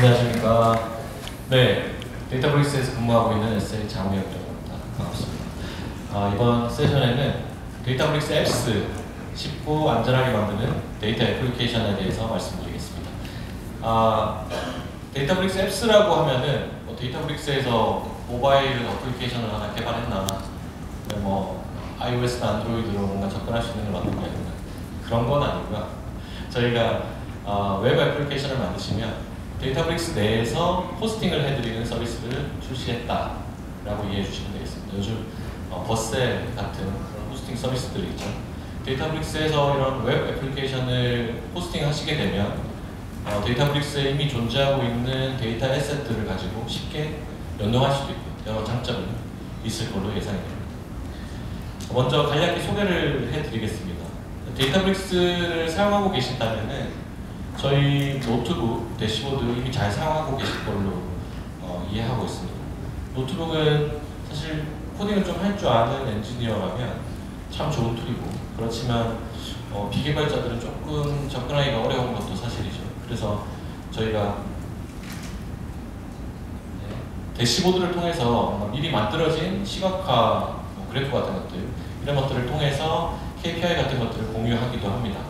안녕하십니까. 네, 데이터브릭스에서 근무하고 있는 SA 장우혁이라고 합니다. 반갑습니다. 이번 세션에는 데이터브릭스 앱스 쉽고 안전하게 만드는 데이터 애플리케이션에 대해서 말씀드리겠습니다. 데이터브릭스 앱스라고 하면은 데이터브릭스에서 모바일 어플리케이션을 하나 개발했나, iOS나 안드로이드로 뭔가 접근할 수 있는 걸 만들고 있는 그런 건 아니고요. 저희가 웹 애플리케이션을 만드시면 데이터브릭스 내에서 호스팅을 해드리는 서비스를 출시했다라고 이해해 주시면 되겠습니다. 요즘 버셀 같은 호스팅 서비스들이 있죠. 데이터브릭스에서 이런 웹 애플리케이션을 호스팅 하시게 되면 데이터브릭스에 이미 존재하고 있는 데이터 애셋들을 가지고 쉽게 연동할 수도 있고 여러 장점이 있을 걸로 예상이 됩니다. 먼저 간략히 소개를 해드리겠습니다. 데이터브릭스를 사용하고 계신다면 저희 노트북 대시보드 이미 잘 사용하고 계실 걸로 이해하고 있습니다. 노트북은 사실 코딩을 좀 할 줄 아는 엔지니어라면 참 좋은 툴이고, 그렇지만 비개발자들은 조금 접근하기가 어려운 것도 사실이죠. 그래서 저희가 대시보드를 통해서 미리 만들어진 시각화 그래프 같은 것들, 이런 것들을 통해서 KPI 같은 것들을 공유하기도 합니다.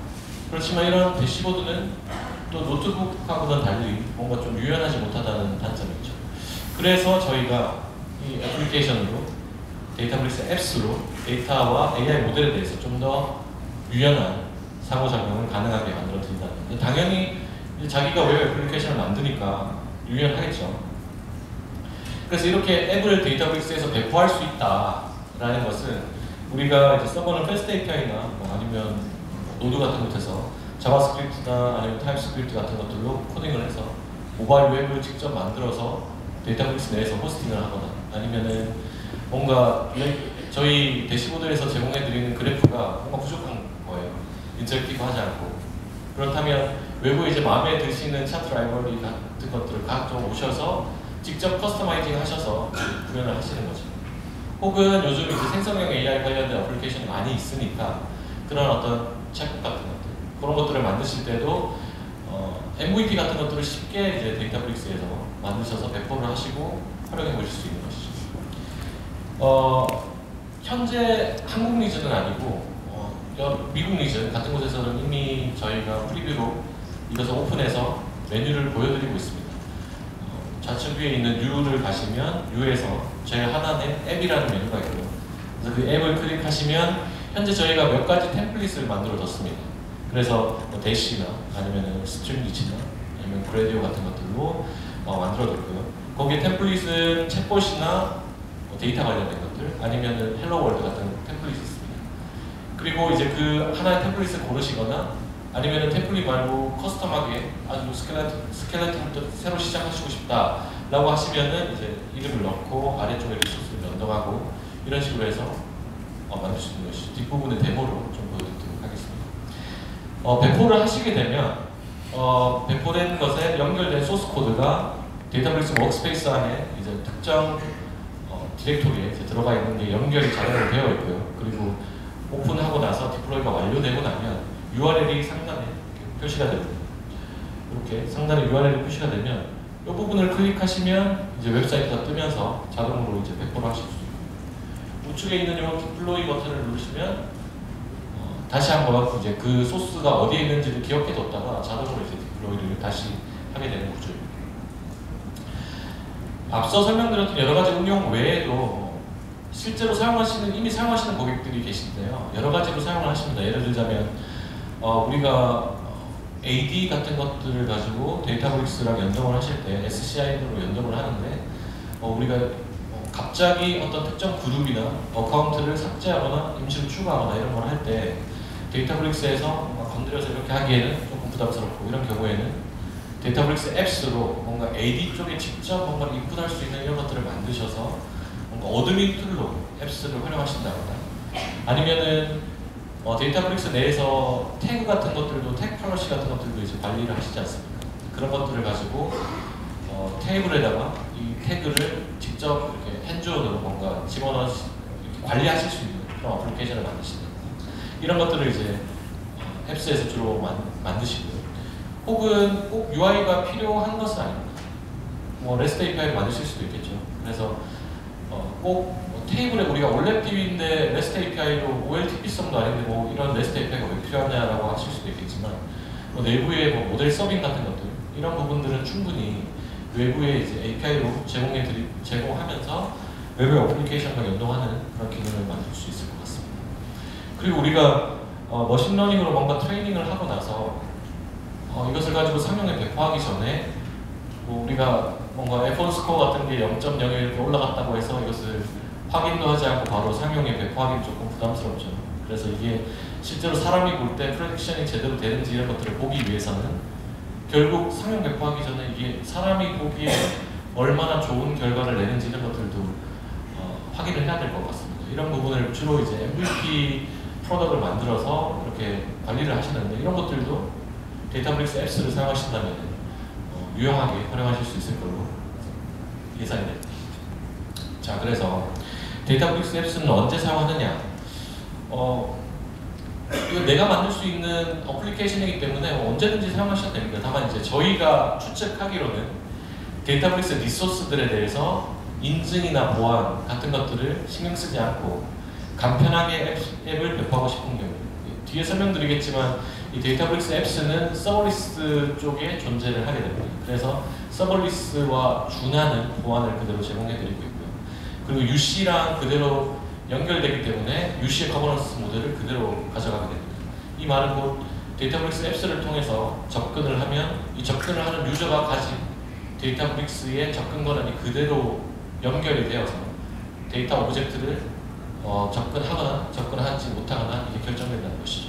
그렇지만 이런 대시보드는 또 노트북하고는 달리 뭔가 좀 유연하지 못하다는 단점이 있죠. 그래서 저희가 이 애플리케이션으로 데이터브릭스 앱스로 데이터와 AI 모델에 대해서 좀 더 유연한 상호작용을 가능하게 만들어 드린다는 거예요. 당연히 자기가 웹 애플리케이션을 만드니까 유연하겠죠. 그래서 이렇게 앱을 데이터브릭스에서 배포할 수 있다라는 것은 우리가 이제 서버는 패스트 API나 아니면 노드 같은 곳에서 자바스크립트나 아니면 타입스크립트 같은 것들로 코딩을 해서 모바일 웹을 직접 만들어서 데이터브릭스 내에서 호스팅을 하거나, 아니면은 뭔가 저희 대시보드에서 제공해드리는 그래프가 뭔가 부족한 거예요. 인터랙티브하지 않고. 그렇다면 외부에 이제 마음에 드시는 차트 라이브러리 같은 것들을 각종 오셔서 직접 커스터마이징 하셔서 구현을 하시는 거죠. 혹은 요즘 이제 생성형 AI 관련된 어플리케이션이 많이 있으니까 그런 어떤 챗봇 같은 것들, 그런 것들을 만드실 때도 MVP 같은 것들을 쉽게 이제 데이터브릭스에서 만드셔서 배포를 하시고 활용해 보실 수 있는 것이죠. 현재 한국 리전은 아니고 미국 리전 같은 곳에서는 이미 저희가 프리뷰로 이것을 오픈해서 메뉴를 보여드리고 있습니다. 좌측 위에 있는 U를 가시면 U에서 제일 하단에 앱이라는 메뉴가 있고요. 그래서 그 앱을 클릭하시면 현재 저희가 몇 가지 템플릿을 만들어뒀습니다. 그래서 대시나 아니면 스트링리치나 아니면 그래디오 같은 것들로 만들어뒀고요. 거기에 템플릿은 챗봇이나 데이터 관련된 것들, 아니면 헬로 월드 같은 템플릿이 있습니다. 그리고 이제 그 하나의 템플릿을 고르시거나, 아니면 템플릿 말고 커스텀하게 아주 스켈레톤부터 새로 시작하시고 싶다라고 하시면은 이제 이름을 넣고 아래쪽에 리소스를 연동하고 이런 식으로 해서 만들 수 있는 것이 뒷부분의 데모로 좀 보여드리도록 하겠습니다. 배포를 하시게 되면 배포된 것에 연결된 소스 코드가 데이터브릭스 워크스페이스 안에 이제 특정 디렉토리에 이제 들어가 있는 게 연결이 자동으로 되어 있고요. 그리고 오픈하고 나서 디플로이가 완료되고 나면 URL이 상단에 표시가 됩니다. 이렇게 상단에 URL이 표시가 되면 이 부분을 클릭하시면 이제 웹사이트가 뜨면서 자동으로 이제 배포를 하실 수 있고, 우측에 있는 이 디플로이 버튼을 누르시면 다시 한번 이제 그 소스가 어디에 있는지를 기억해 뒀다가 자동으로 이제 디플로이를 다시 하게 되는 구조입니다. 앞서 설명드렸던 여러 가지 응용 외에도 실제로 이미 사용하시는 고객들이 계신데요. 여러 가지로 사용을 하십니다. 예를 들자면 우리가 AD 같은 것들을 가지고 데이터브릭스랑 연동을 하실 때 SCI로 연동을 하는데 우리가 갑자기 어떤 특정 그룹이나 어카운트를 삭제하거나 임시로 추가하거나 이런 걸 할 때 데이터브릭스에서 뭔가 건드려서 이렇게 하기에는 조금 부담스럽고, 이런 경우에는 데이터브릭스 앱스로 뭔가 AD 쪽에 직접 뭔가를 인풋할 수 있는 이런 것들을 만드셔서 뭔가 어드민 툴로 앱스를 활용하신다거나, 아니면은 데이터브릭스 내에서 태그 같은 것들도, 태그 폴러시 같은 것들도 이제 관리를 하시지 않습니까? 그런 것들을 가지고 테이블에다가 이 태그를 직접 이렇게 핸즈온으로 뭔가 집어넣어서 관리하실 수 있는 그런 어플리케이션을 만드시는, 이런 것들을 이제 앱스에서 주로 만드시고요. 혹은 꼭 UI가 필요한 것은 아닙니다. 뭐 REST API를 만드실 수도 있겠죠. 그래서 꼭뭐 테이블에 우리가 OLED인데 REST API로 OLTP성도 아닌데 뭐 이런 REST API가 왜 필요하냐라고 하실 수도 있겠지만 뭐 내부의 뭐 모델 서빙 같은 것들 이런 부분들은 충분히 외부에 이제 API로 제공하면서 외부의 어플리케이션과 연동하는 그런 기능을 만들 수 있을 것 같습니다. 그리고 우리가 머신러닝으로 뭔가 트레이닝을 하고 나서 이것을 가지고 상용에 배포하기 전에 뭐 우리가 뭔가 F1 스코어 같은 게 0.01 이렇게 올라갔다고 해서 이것을 확인도 하지 않고 바로 상용에 배포하기는 조금 부담스럽죠. 그래서 이게 실제로 사람이 볼 때 프레딕션이 제대로 되는지 이런 것들을 보기 위해서는 결국 상용 배포하기 전에 이게 사람이 보기에 얼마나 좋은 결과를 내는지 이런 것들도 확인을 해야 될 것 같습니다. 이런 부분을 주로 이제 MVP 프로덕트를 만들어서 이렇게 관리를 하시는데 이런 것들도 데이터브릭스 앱스를 사용하신다면 유용하게 활용하실 수 있을 걸로 예상이 됩니다. 자, 그래서 데이터브릭스 앱스는 언제 사용하느냐? 이거 내가 만들 수 있는 어플리케이션이기 때문에 언제든지 사용하셔도 됩니다. 다만 이제 저희가 추측하기로는 데이터브릭스 리소스들에 대해서 인증이나 보안 같은 것들을 신경 쓰지 않고 간편하게 앱을 배포하고 싶은 경우 뒤에 설명드리겠지만 이 데이터브릭스 앱스는 서버리스 쪽에 존재를 하게 됩니다. 그래서 서버리스와 준하는 보안을 그대로 제공해드리고 있고요. 그리고 UC랑 그대로 연결되기 때문에 UC의 거버넌스 모델을 그대로 가져가게 됩니다. 이 말은 곧 데이터브릭스 앱스를 통해서 접근을 하면 이 접근을 하는 유저가 가진 데이터브릭스의 접근 권한이 그대로 연결이 되어서 데이터 오브젝트를 접근하거나 접근하지 못하거나 이게 결정된다는 것이죠.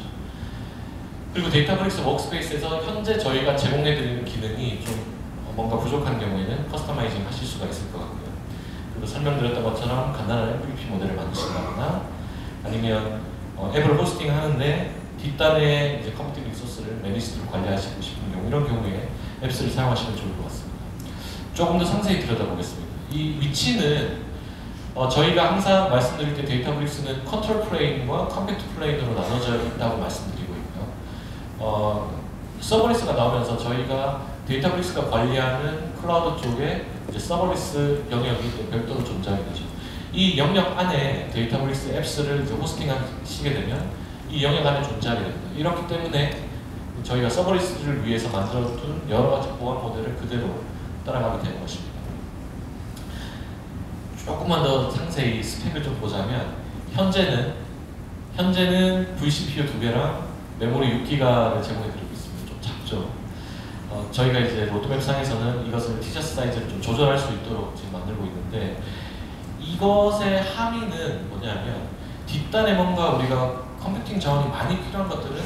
그리고 데이터브릭스 워크스페이스에서 현재 저희가 제공해드리는 기능이 좀 뭔가 부족한 경우에는 커스터마이징 하실 수가 있을 것 같고요. 그리고 설명드렸던 것처럼 간단한 MVP 모델을 만드신다거나 아니면 앱을 호스팅 하는데 뒷단에 이제 컴퓨팅 리소스를 매니지드로 관리하시고 싶은 경우 이런 경우에 앱스를 사용하시면 좋을 것 같습니다. 조금 더 상세히 들여다보겠습니다. 이 위치는 저희가 항상 말씀드릴 때 데이터브릭스는 컨트롤 플레인과 컴퓨트 플레인으로 나눠져 있다고 말씀드리고 있고요. 서버리스가 나오면서 저희가 데이터브릭스가 관리하는 클라우드 쪽에 이제 서버리스 영역이 별도로 존재하게 되죠. 이 영역 안에 데이터브릭스 앱스를 이제 호스팅하시게 되면 이 영역 안에 존재하게 됩니다. 이렇기 때문에 저희가 서버리스를 위해서 만들어둔 여러 가지 보안 모델을 그대로 따라가게 되는 것입니다. 조금만 더 상세히 스펙을 좀 보자면 현재는 vCPU 2개랑 메모리 6기가를 제공해드리고 있습니다. 좀 작죠. 저희가 이제 로드맵 상에서는 이것을 티셔츠 사이즈를 좀 조절할 수 있도록 지금 만들고 있는데 이것의 함의는 뭐냐면 뒷단에 뭔가 우리가 컴퓨팅 자원이 많이 필요한 것들은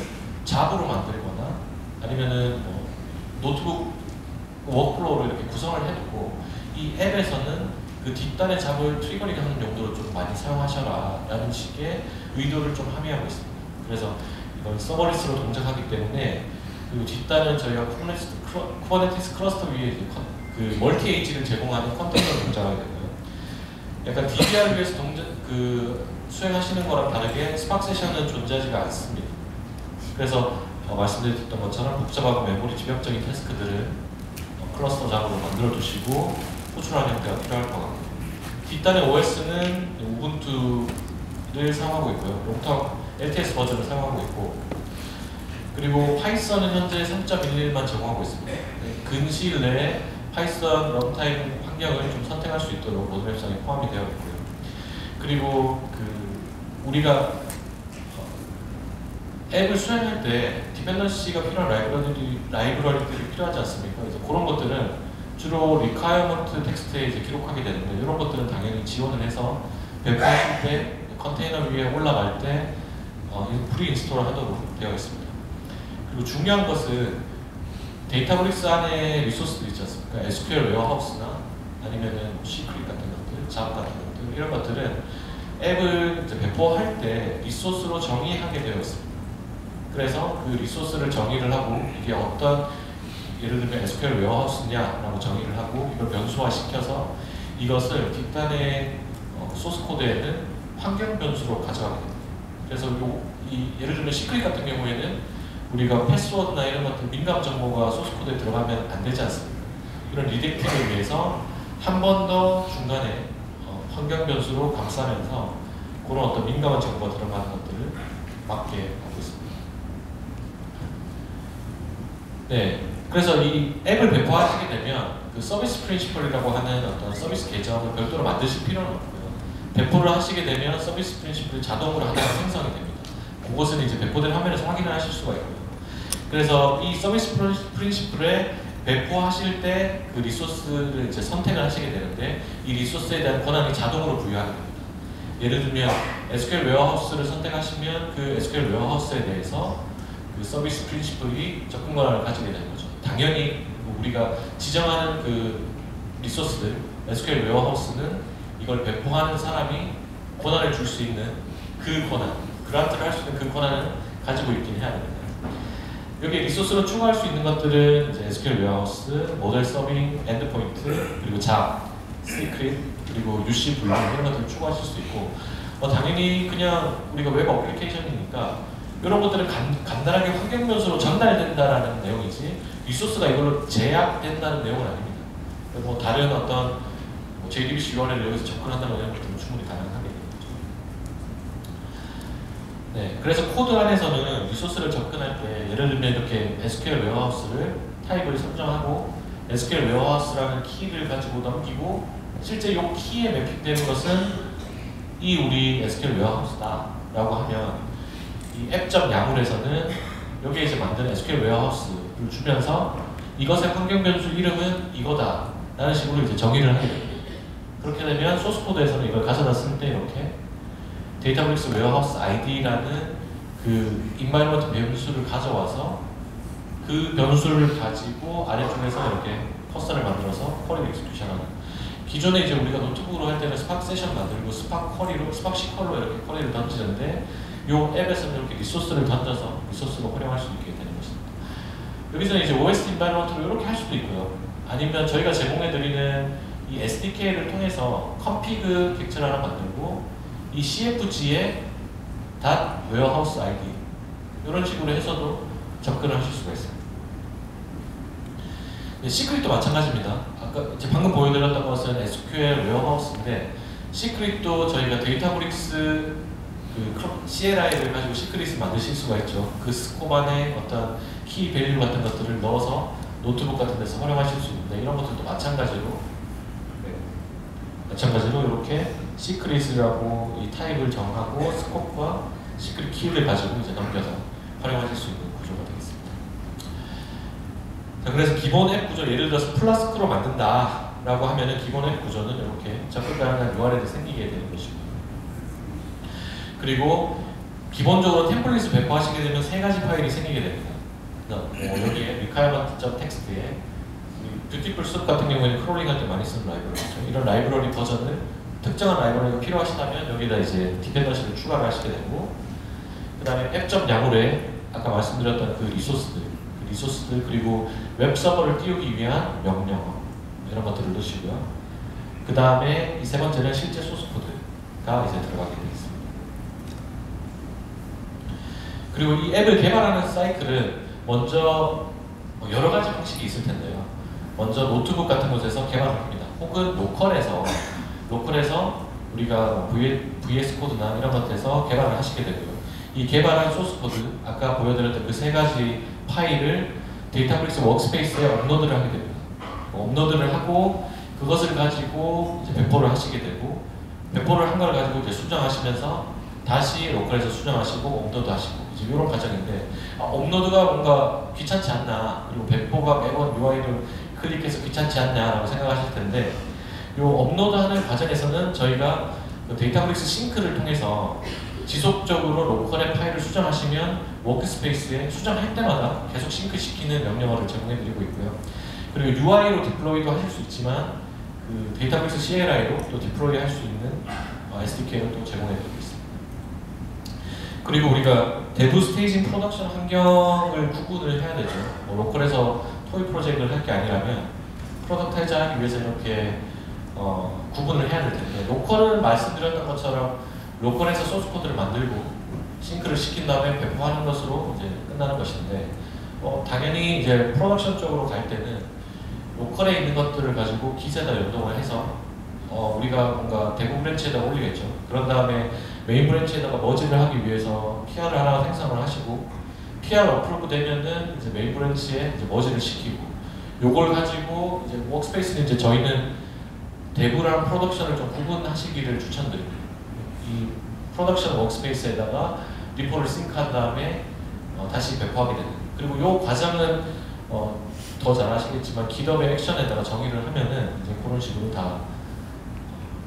잡으로 만들거나 아니면은 노트북 워크플로우로 이렇게 구성을 해두고 이 앱에서는 그 뒷단의 잡을 트리거링 하는 용도로 좀 많이 사용하셔라 라는 식의 의도를 좀 함의하고 있습니다. 그래서 이건 서버리스로 동작하기 때문에 그리고 뒷단은 저희가 쿠버네티스 클러스터 위에 그 멀티 에이지를 제공하는 컨테이너로 동작하게 되고요. 약간 DBR을 위해서 수행하시는 거랑 다르게 스파크 세션은 존재하지가 않습니다. 그래서 말씀드렸던 것처럼 복잡하고 메모리 집약적인 태스크들을 클러스터 작업으로 만들어 두시고 호출하는 형태가 필요할 것 같고 뒷단의 OS는 우분투를 사용하고 있고요. 롱텀 LTS 버전을 사용하고 있고 그리고 파이썬은 현재 3.11만 제공하고 있습니다. 근시일 내에 파이썬 런타임 환경을 좀 선택할 수 있도록 로드맵상에 포함이 되어 있고요. 그리고 우리가 앱을 수행할 때 디펜던시가 필요한 라이브러리들이 필요하지 않습니까? 그래서 그런 것들은 주로 requirement 텍스트에 이제 기록하게 되는데 이런 것들은 당연히 지원을 해서 배포하실 때 컨테이너 위에 올라갈 때 프리 인스톨을 하도록 되어 있습니다. 그리고 중요한 것은 데이터브릭스 안에 리소스들 있지 않습니까? SQL 웨어하우스나 아니면은 시크릿 같은 것들, 잡 같은 것들 이런 것들은 앱을 이제 배포할 때 리소스로 정의하게 되어 있습니다. 그래서 그 리소스를 정의를 하고 이게 어떤 예를 들면 SQL 웨어하우스냐라고 정의를 하고 이걸 변수화 시켜서 이것을 뒷단의 소스 코드에는 환경 변수로 가져가게 됩니다. 그래서 예를 들면 시크릿 같은 경우에는 우리가 패스워드나 이런 것들 민감 정보가 소스 코드에 들어가면 안 되지 않습니까? 이런 리렉팅을 위해서 한 번 더 중간에 환경 변수로 감싸면서 그런 어떤 민감한 정보가 들어가는 것들을 막게 하고 있습니다. 네, 그래서 이 앱을 배포하시게 되면 그 서비스 프린시플이라고 하는 어떤 서비스 계정을 별도로 만드실 필요는 없고요. 배포를 하시게 되면 서비스 프린시플이 자동으로 하나가 생성이 됩니다. 그것은 이제 배포된 화면에서 확인을 하실 수가 있고요. 그래서 이 서비스 프린시플에 배포하실 때 그 리소스를 이제 선택을 하시게 되는데 이 리소스에 대한 권한이 자동으로 부여하게 됩니다. 예를 들면 SQL 웨어하우스를 선택하시면 그 SQL 웨어하우스에 대해서 그 서비스 프린시플이 접근 권한을 가지게 되는 거죠. 당연히 우리가 지정하는 그 리소스들, SQL 웨어하우스는 이걸 배포하는 사람이 권한을 줄 수 있는 그 권한, 그란트를 할 수 있는 그 권한을 가지고 있긴 해야 됩니다. 여기 리소스로 추가할 수 있는 것들은 이제 SQL 웨어하우스, 모델 서빙, 엔드포인트, 그리고 잡, 시크릿, 그리고 UC 분류 이런 것들을 추가하실 수 있고 당연히 그냥 우리가 웹 어플리케이션이니까 이런 것들은 간단하게 환경 변수로 전달된다라는 내용이지 리소스가 이걸로 제약된다는 내용은 아닙니다. 뭐 다른 어떤 JDBC URL을 여기서 접근한다는 이런 것들은 충분히 가능하게 됩니다. 네, 그래서 코드 안에서는 리소스를 접근할 때 예를 들면 이렇게 SQL 웨어하우스를 타입을 설정하고 SQL 웨어하우스라는 키를 가지고 넘기고 실제 이 키에 매핑되는 것은 이 우리 SQL 웨어하우스다 라고 하면 이 앱.yaml에서는 여기에 이제 만든 SQL 웨어하우스를 주면서 이것의 환경 변수 이름은 이거다 라는 식으로 이제 정의를 하게 됩니다. 그렇게 되면 소스 코드에서는 이걸 가져다 쓸 때 이렇게 데이터브릭스 웨어하우스 ID라는 그 인바이러먼트 변수를 가져와서 그 변수를 가지고 아래쪽에서 이렇게 커서를 만들어서 쿼리를 익스큐션하는. 기존에 이제 우리가 노트북으로 할 때는 스팍 세션 만들고 스팍 쿼리로, 스팍 시컬로 이렇게 쿼리를 던지는데 이 앱에서는 이렇게 리소스를 던져서 리소스로 활용할 수 있게 되는 것입니다. 여기서는 이제 OS 인바이러먼트로 이렇게 할 수도 있고요. 아니면 저희가 제공해드리는 이 SDK를 통해서 컴피그 객체를 하나 만들고 이 CFG에 .warehouse ID 이런 식으로 해서도 접근을 하실 수가 있습니다. 네, 시크릿도 마찬가지입니다. 아까 이제 방금 보여드렸던 것은 SQL 웨어하우스인데 시크릿도 저희가 데이터브릭스 그 CLI를 가지고 시크릿을 만드실 수가 있죠. 그 스콥 안에 어떤 키 밸류 같은 것들을 넣어서 노트북 같은 데서 활용하실 수 있는데 이런 것들도 마찬가지로 이렇게 시크릿이라고 이 타입을 정하고 스콥과 시크릿 키를 가지고 이제 넘겨서 활용하실 수 있는 구조가 되겠습니다. 자, 그래서 기본 앱 구조, 예를 들어서 플라스크로 만든다라고 하면은 기본 앱 구조는 이렇게 접근 가능한 URL이 생기게 되는 것이고요. 그리고 기본적으로 템플릿을 배포하시게 되면 세 가지 파일이 생기게 됩니다. 여기에 requirement.txt에 뷰티풀 숲 같은 경우에는 크롤링할 때 많이 쓰는 라이브러리죠. 이런 라이브러리 버전을 특정한 라이브러리가 필요하시다면 여기다 이제 디펜던시를 추가를 하시게 되고 그 다음에 앱.yaml에 아까 말씀드렸던 그 리소스들 그리고 웹 서버를 띄우기 위한 명령어 이런 것들을 넣으시고요. 그 다음에 이 세 번째는 실제 소스 코드가 이제 들어가게 되겠습니다. 그리고 이 앱을 개발하는 사이클은 먼저 여러 가지 방식이 있을 텐데요. 먼저 노트북 같은 곳에서 개발을 합니다. 혹은 로컬에서 우리가 VS 코드나 이런 것에서 개발을 하시게 되고요. 이 개발한 소스 코드, 아까 보여드렸던 그 세 가지 파일을 데이터브릭스 워크스페이스에 업로드를 하게 됩니다. 업로드를 하고 그것을 가지고 이제 배포를 하시게 되고 배포를 한 걸 가지고 이제 수정하시면서 다시 로컬에서 수정하시고 업로드 하시고 이제 이런 과정인데 업로드가 뭔가 귀찮지 않나 그리고 배포가 매번 UI를 클릭해서 귀찮지 않냐라고 생각하실 텐데 이 업로드하는 과정에서는 저희가 데이터브릭스 싱크를 통해서 지속적으로 로컬의 파일을 수정하시면 워크스페이스에 수정할 때마다 계속 싱크시키는 명령어를 제공해드리고 있고요. 그리고 UI로 디플로이도 하실 수 있지만 그 데이터브릭스 CLI로 또 디플로이 할 수 있는 SDK를 또 제공해드리고 있습니다. 그리고 우리가 데브 스테이징 프로덕션 환경을 구분을 해야 되죠. 로컬에서 토이 프로젝트를 할 게 아니라면 프로덕타이즈 하기 위해서 이렇게 구분을 해야 될 텐데 로컬은 말씀드렸던 것처럼 로컬에서 소스 코드를 만들고 싱크를 시킨 다음에 배포하는 것으로 이제 끝나는 것인데 당연히 이제 프로덕션 쪽으로 갈 때는 로컬에 있는 것들을 가지고 깃에다 연동을 해서 우리가 뭔가 대부 브랜치에다 올리겠죠. 그런 다음에 메인 브랜치에다가 머지를 하기 위해서 PR을 하나 생성을 하시고 PR 어프로브 되면은 이제 메인 브랜치에 이제 머지를 시키고 요걸 가지고 이제 워크스페이스는 이제 저희는 대부랑 프로덕션을 좀 구분하시기를 추천드립니다. 이 프로덕션 워크스페이스에다가 리포를 싱크한 다음에 다시 배포하게 되는. 그리고 요 과정은 더 잘 아시겠지만 깃업의 액션에다가 정의를 하면은 이제 그런 식으로 다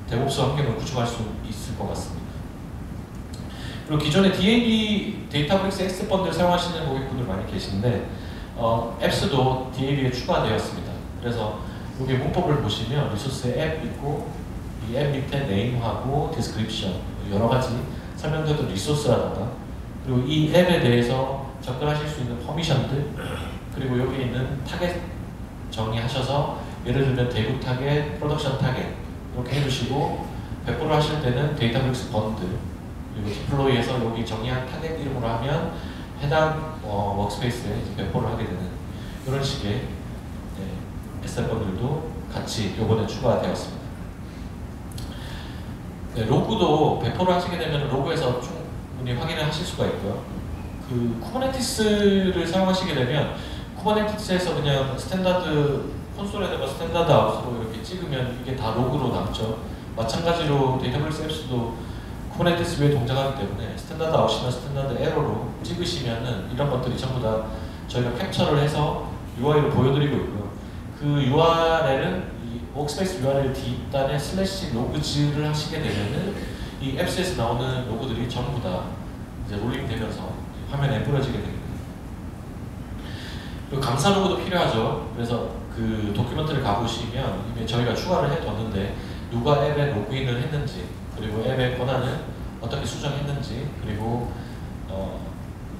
데브옵스 환경을 구축할 수 있을 것 같습니다. 그리고 기존에 DAB 데이터브릭스 X 펀드를 사용하시는 고객분들 많이 계신데 앱스도 DAB에 추가되었습니다. 그래서 여기 문법을 보시면 리소스에 앱 있고 이 앱 밑에 네임하고 디스크립션 여러 가지 설명되던 리소스라던가 그리고 이 앱에 대해서 접근하실 수 있는 퍼미션들 그리고 여기 있는 타겟 정의하셔서 예를 들면 대구 타겟, 프로덕션 타겟 이렇게 해주시고 배포를 하실 때는 데이터브릭스 번들 그리고 디플로이에서 여기 정의한 타겟 이름으로 하면 해당 워크스페이스에 이제 배포를 하게 되는 이런 식의 SL 번들도 같이 이번에 추가되었습니다. 네, 로그도 배포를 하시게 되면 로그에서 충분히 확인을 하실 수가 있고요. 그 쿠버네티스를 사용하시게 되면 쿠버네티스에서 그냥 스탠다드 콘솔에다가 스탠다드 아웃으로 이렇게 찍으면 이게 다 로그로 남죠. 마찬가지로 데이터베이스 앱스도 쿠버네티스 위에 동작하기 때문에 스탠다드 아웃이나 스탠다드 에러로 찍으시면은 이런 것들이 전부 다 저희가 캡처를 해서 UI로 보여드리고 있고요. 그 URL은 이 워크스페이스 URL 뒷단에 슬래시 로그즈를 하시게 되면은 이 앱스에서 나오는 로그들이 전부 다 이제 롤링되면서 화면에 뿌려지게 됩니다. 그리고 감사 로그도 필요하죠. 그래서 그 도큐멘트를 가보시면 이미 저희가 추가를 해뒀는데 누가 앱에 로그인을 했는지 그리고 앱의 권한을 어떻게 수정했는지 그리고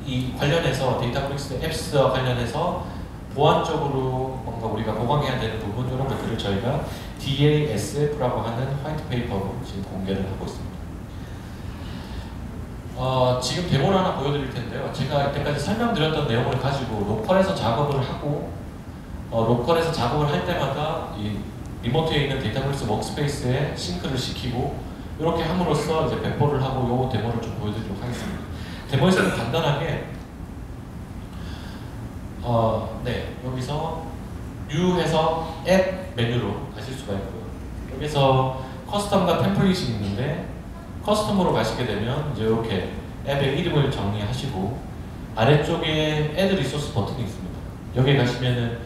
이 관련해서 데이터브릭스 앱스와 관련해서 보안적으로 뭔가 우리가 보강해야 되는 부분 이런 것들을 저희가 DASF라고 하는 화이트 페이퍼로 지금 공개를 하고 있습니다. 지금 데모를 하나 보여드릴 텐데요. 제가 이때까지 설명드렸던 내용을 가지고 로컬에서 작업을 하고 로컬에서 작업을 할 때마다 이 리모트에 있는 데이터브릭스 워크스페이스에 싱크를 시키고 이렇게 함으로써 이제 배포를 하고 요 데모를 좀 보여드리도록 하겠습니다. 데모에서는 간단하게 네, 여기서 New 해서 앱 메뉴로 가실 수가 있고요. 여기서 커스텀과 템플릿이 있는데 커스텀으로 가시게 되면 이제 이렇게 앱의 이름을 정리하시고 아래쪽에 Add Resource 버튼이 있습니다. 여기에 가시면은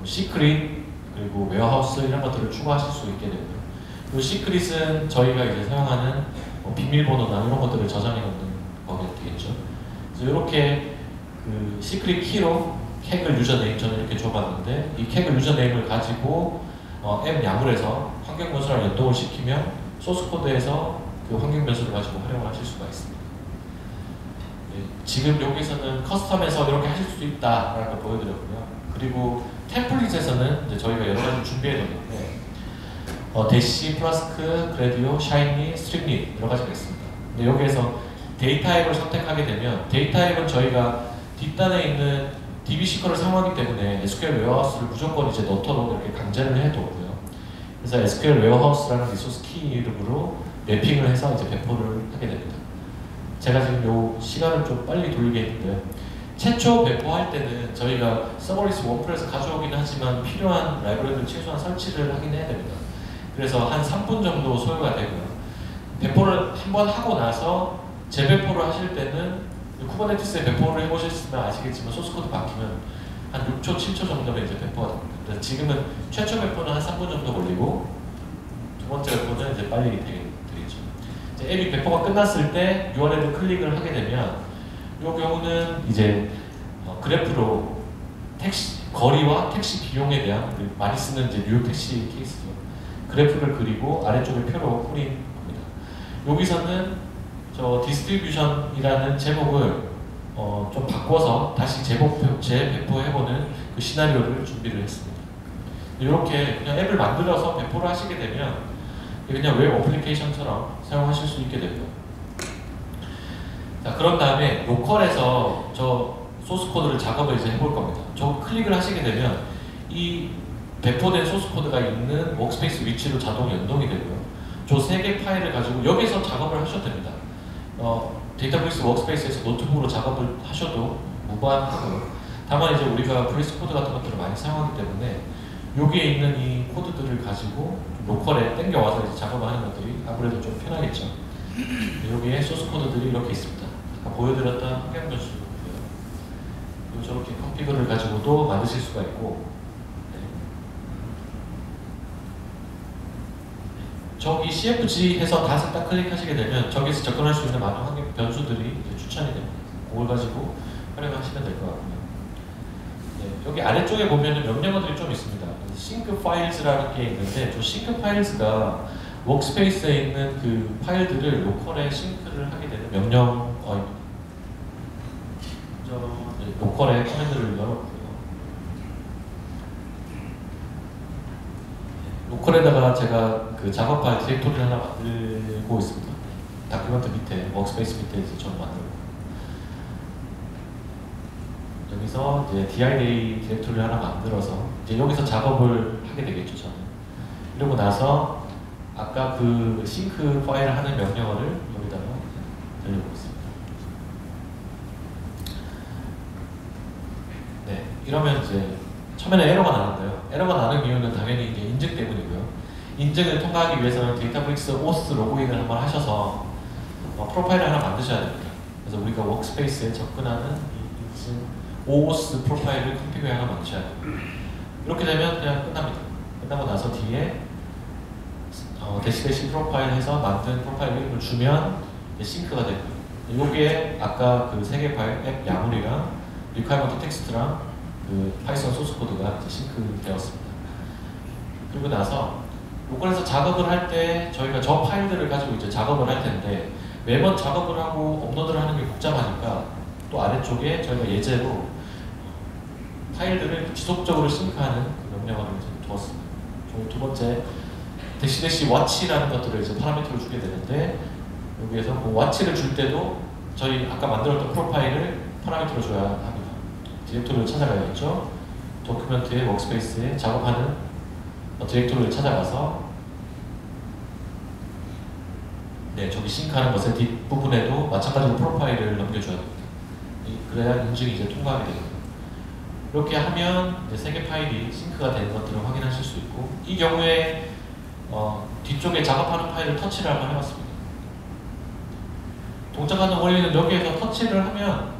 시크릿 그리고 웨어하우스 이런 것들을 추가하실 수 있게 되고요. 이 시크릿은 저희가 이제 사용하는 비밀번호나 이런 것들을 저장해 놓는 거게 되겠죠. 그래서 이렇게 그 시크릿 키로 켭을 유저네임 저는 이렇게 줘봤는데 이 켭을 유저네임을 가지고 앱 야물에서 환경 변수랑 연동을 시키면 소스 코드에서 그 환경 변수를 가지고 활용을 하실 수가 있습니다. 네, 지금 여기서는 커스텀에서 이렇게 하실 수 있다라는 걸 보여드렸고요. 그리고 템플릿에서는 이제 저희가 여러 가지 준비해뒀는데 대시, 플라스크, 그래디오, 샤이니, 스트립릿 여러 가지가 있습니다. 근데 여기에서 데이터 앱을 선택하게 되면 데이터 앱은 저희가 뒷단에 있는 DB 시커를 사용하기 때문에 SQL 웨어하우스를 무조건 이제 넣도록 이렇게 강제를 해뒀고요. 그래서 SQL 웨어하우스라는 리소스 키 이름으로 맵핑을 해서 이제 배포를 하게 됩니다. 제가 지금 요 시간을 좀 빨리 돌리게 했는데요. 최초 배포할 때는 저희가 서버리스 원풀에서 가져오긴 하지만 필요한 라이브러리를 최소한 설치를 하긴 해야 됩니다. 그래서 한 3분 정도 소요가 되고요. 배포를 한번 하고 나서 재배포를 하실 때는 쿠버네티스에 배포를 해보셨으면 아시겠지만 소스코드 바뀌면 한 6초, 7초 정도면 이제 배포가 됩니다. 그래서 지금은 최초 배포는 한 3분 정도 걸리고 두 번째 배포는 이제 빨리 되겠죠. 이제 앱이 배포가 끝났을 때 URL을 클릭을 하게 되면 이 경우는 이제 그래프로 택시 거리와 택시 비용에 대한 많이 쓰는 이제 뉴욕 택시 케이스죠. 그래프를 그리고 아래쪽에 표로 뿌린 겁니다. 여기서는 저 디스트리뷰션이라는 제목을 좀 바꿔서 다시 재배포해보는 그 시나리오를 준비를 했습니다. 이렇게 그냥 앱을 만들어서 배포를 하시게 되면 그냥 웹 어플리케이션처럼 사용하실 수 있게 되고요. 자, 그런 다음에 로컬에서 저 소스 코드를 작업을 이제 해볼 겁니다. 저 클릭을 하시게 되면 이 배포된 소스 코드가 있는 워크스페이스 위치로 자동 연동이 되고요. 저 3개 파일을 가지고 여기서 작업을 하셔도 됩니다. 데이터베이스 워크스페이스에서 노트북으로 작업을 하셔도 무방하고요. 다만 이제 우리가 VS 코드 같은 것들을 많이 사용하기 때문에 여기에 있는 이 코드들을 가지고 로컬에 땡겨와서 이제 작업을 하는 것들이 아무래도 좀 편하겠죠. 여기에 소스 코드들이 이렇게 있습니다. 아까 보여드렸던 환경 변수고요. 저렇게 컨피그를 가지고도 만드실 수가 있고, 저기 CFG 해서 닷을 딱 클릭하시게 되면 저기서 접근할 수 있는 많은 환경 변수들이 이제 추천이 됩니다. 그걸 가지고 활용하시면 될 것 같고요. 네, 여기 아래쪽에 보면 명령어들이 좀 있습니다. 싱크 파일즈라는 게 있는데, 저 싱크 파일즈가 워크스페이스에 있는 그 파일들을 로컬에 싱크를 하게 되는 명령어입니다. 로컬에 커맨드를 열었고요. 로컬에다가 제가 그 작업 파일 디렉토리를 하나 만들고 있습니다. 다큐멘트 밑에, 워크스페이스 밑에 이제 저는 만들고. 여기서 이제 DID 디렉토리를 하나 만들어서 이제 여기서 작업을 하게 되겠죠, 저는. 이러고 나서 아까 그 싱크 파일을 하는 명령어를 여기다가 들려보겠습니다. 네, 이러면 이제 처음에는 에러가 나는데요. 에러가 나는 이유는 당연히 이제 인증 때문이고요. 인증을 통과하기 위해서는 데이터브릭스 오스 로그인을 한번 하셔서 프로파일을 하나 만드셔야 됩니다. 그래서 우리가 워크스페이스에 접근하는 이 인증 OOS 프로파일을 컨피그에 하나 만드셔야 돼요. 이렇게 되면 그냥 끝납니다. 끝나고 나서 뒤에 대시 프로파일 해서 만든 프로파일 이름을 주면 싱크가 되고요. 여기에 아까 그 3개 파일 앱 야물이랑 리퀘어먼트 텍스트랑 그 파이썬 소스 코드가 이제 싱크 되었습니다. 그리고 나서 로컬에서 작업을 할 때 저희가 저 파일들을 가지고 이제 작업을 할 텐데 매번 작업을 하고 업로드를 하는 게 복잡하니까 또 아래쪽에 저희가 예제로 파일들을 지속적으로 싱크하는 그 명령어를 이제 두었습니다. 저희 두 번째 대시 watch라는 것들을 이제 파라미터를 주게 되는데 여기에서 그 watch를 줄 때도 저희 아까 만들었던 프로파일을 파라미터로 줘야 합니다. 디렉토리를 찾아가야겠죠. 도큐멘트의 워크스페이스에 작업하는 디렉토리를 찾아가서 네, 저기 싱크하는 것의 뒷부분에도 마찬가지로 프로파일을 넘겨줘야 됩니다. 그래야 인증이 이제 통과하게 됩니다. 이렇게 하면 이제 3개 파일이 싱크가 된 것들을 확인하실 수 있고, 이 경우에 뒤쪽에 작업하는 파일을 터치를 한번 해봤습니다. 동작하는 원리는 여기에서 터치를 하면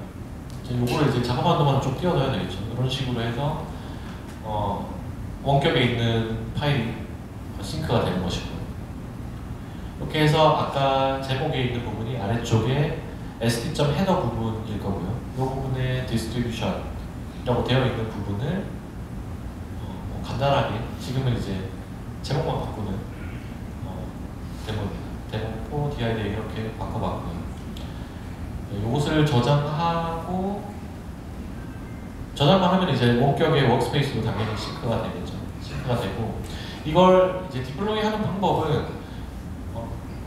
요거를 이제 작업하는 동안 좀 띄워둬야 되겠죠. 이런 식으로 해서 원격에 있는 파일이 싱크가 되는 것이고요. 이렇게 해서 아까 제목에 있는 부분이 아래쪽에 st.header 부분일 거고요. 이 부분에 distribution이라고 되어 있는 부분을 간단하게 지금은 이제 제목만 바꾸는 데모입니다. 데모 DID 이렇게 바꿔봤고요. 이것을 저장하고 저장만 하면 이제 원격의 워크스페이스로 당연히 싱크가 되겠죠. 싱크가 되고 이걸 이제 디플로이 하는 방법은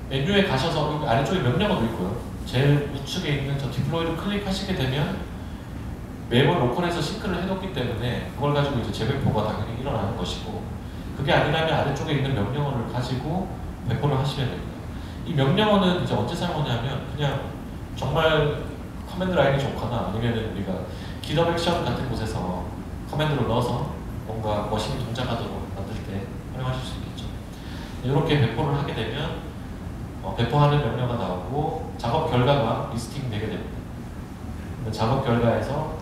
메뉴에 가셔서 여기 아래쪽에 명령어도 있고요. 제일 우측에 있는 저 디플로이를 클릭하시게 되면 매번 로컬에서 싱크를 해뒀기 때문에 그걸 가지고 이제 재배포가 당연히 일어나는 것이고, 그게 아니라면 아래쪽에 있는 명령어를 가지고 배포를 하시면 됩니다. 이 명령어는 이제 언제 사용하냐면 그냥 정말 커맨드 라인이 좋거나 아니면 우리가 깃허브 액션 같은 곳에서 커맨드를 넣어서 뭔가 머신이 동작하도록 만들 때 활용하실 수 있겠죠. 이렇게 배포를 하게 되면 배포하는 명령어가 나오고 작업 결과가 리스팅 되게 됩니다. 작업 결과에서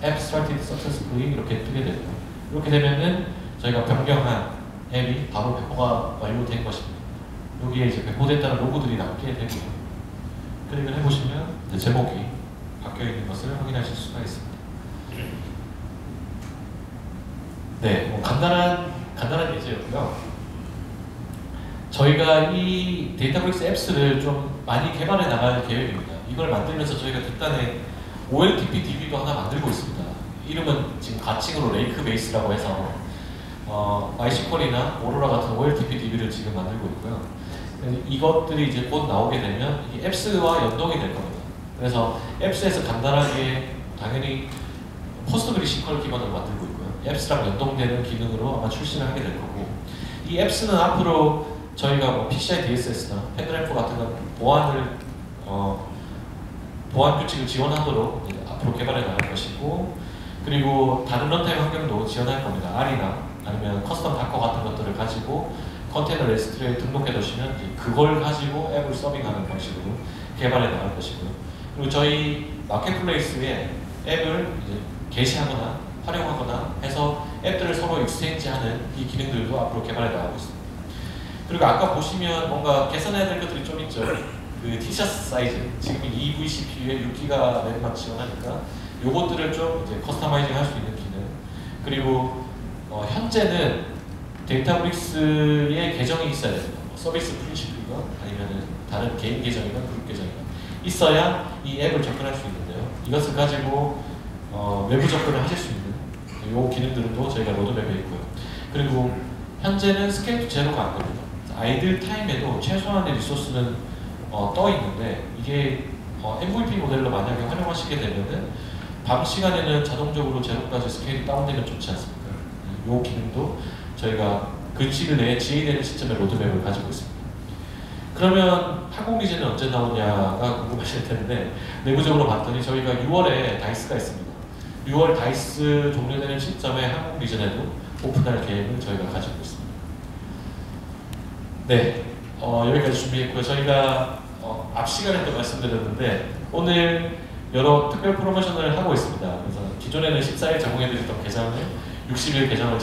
app started successfully 이렇게 뜨게 되고, 이렇게 되면은 저희가 변경한 앱이 바로 배포가 완료된 것입니다. 여기에 이제 배포됐다는 로고들이 남게 되고요. 클릭을 해보시면 이제 제목이 바뀌어 있는 것을 확인하실 수가 있습니다. 네, 간단한 예제였고요. 저희가 이 데이터브릭스 앱스를 좀 많이 개발해 나갈 계획입니다. 이걸 만들면서 저희가 뒷단에 OLTP DB도 하나 만들고 있습니다. 이름은 지금 가칭으로 레이크 베이스라고 해서 MySQL이나 오로라 같은 OLTP DB를 지금 만들고 있고요. 이것들이 이제 곧 나오게 되면 이 앱스와 연동이 될 겁니다. 그래서 앱스에서 간단하게 당연히 포스트그리시컬 기반으로 만들고 있고요. 앱스랑 연동되는 기능으로 아마 출시를 하게 될 거고, 이 앱스는 앞으로 저희가 뭐 PCI DSS나 페그램프 같은 보안 규칙을 지원하도록 앞으로 개발해 나갈 것이고, 그리고 다른 런타임 환경도 지원할 겁니다. R이나 아니면 커스텀 다커 같은 것들을 가지고 컨테이너 레지스트리에 등록해 두시면 그걸 가지고 앱을 서빙하는 방식으로 개발해 나갈 것이고요. 그리고 저희 마켓플레이스에 앱을 이제 게시하거나 활용하거나 해서 앱들을 서로 익스체인지하는 이 기능들도 앞으로 개발해 나가고 있습니다. 그리고 아까 보시면 뭔가 개선해야 될 것들이 좀 있죠. 그 티셔츠 사이즈, 지금 eVCPU에 6기가 램만 지원하니까 요것들을 좀 이제 커스터마이징 할 수 있는 기능. 그리고 현재는 데이터브릭스의 계정이 있어야 됩니다. 서비스 프린시플이나 아니면은 다른 개인 계정이나 그룹 계정이나 있어야 이 앱을 접근할 수 있는데요. 이것을 가지고 외부 접근을 하실 수 있는 요 기능들도 저희가 로드맵에 있고요. 그리고 현재는 스케일 투 제로가 안 됩니다. 아이들 타임에도 최소한의 리소스는 떠 있는데, 이게 MVP 모델로 만약에 활용하시게 되면은 밤 시간에는 자동적으로 제로까지 스케일이 다운되면 좋지 않습니까? 이 기능도 저희가 근시일 내에 GA되는 시점에 로드맵을 가지고 있습니다. 그러면 한국 리젠은 언제 나오냐가 궁금하실 텐데, 내부적으로 봤더니 저희가 6월에 다이스가 있습니다. 6월 다이스 종료되는 시점에 한국 리전에도 오픈할 계획을 저희가 가지고 있습니다. 네, 여기까지 준비했고요. 저희가 앞 시간에도 말씀드렸는데 오늘 여러 특별 프로모션을 하고 있습니다. 그래서 기존에는 14일 제공해드렸던 계정을 60일 계정을